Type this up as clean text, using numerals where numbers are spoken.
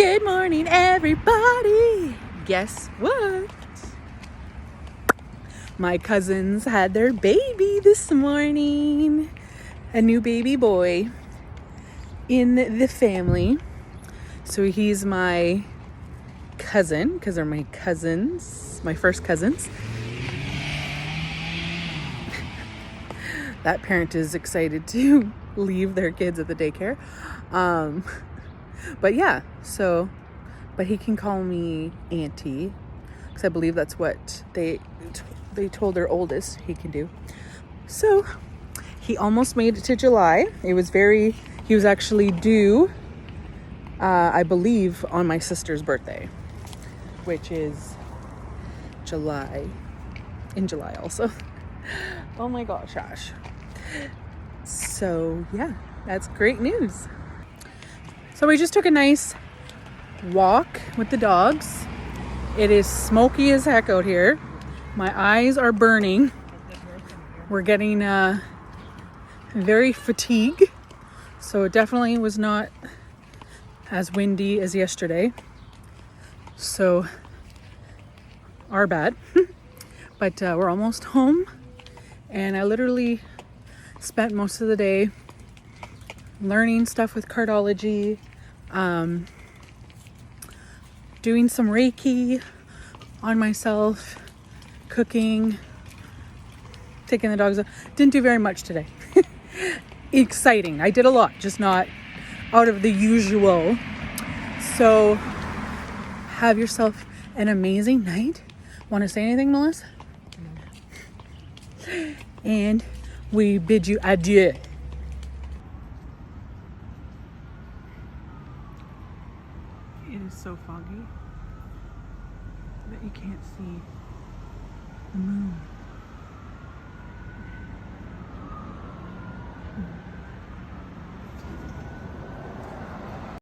Good morning, everybody. Guess what? My cousins had their baby this morning. A new baby boy in the family. So he's my cousin, because they're my cousins, my first cousins. That parent is excited to leave their kids at the daycare. But yeah, but he can call me auntie, because I believe that's what they told their oldest he can do. So he almost made it to July. He was actually due, I believe, on my sister's birthday, which is in July also. Oh my gosh. So yeah, that's great news. So we just took a nice walk with the dogs. It is smoky as heck out here. My eyes are burning. We're getting very fatigued. So it definitely was not as windy as yesterday. So our bad. But we're almost home. And I literally spent most of the day learning stuff with cardiology, doing some Reiki on myself, cooking, taking the dogs out. Didn't do very much today. Exciting. I did a lot, just not out of the usual. So have yourself an amazing night. Want to say anything, Melissa? No. And we bid you adieu. It is so foggy that you can't see the moon.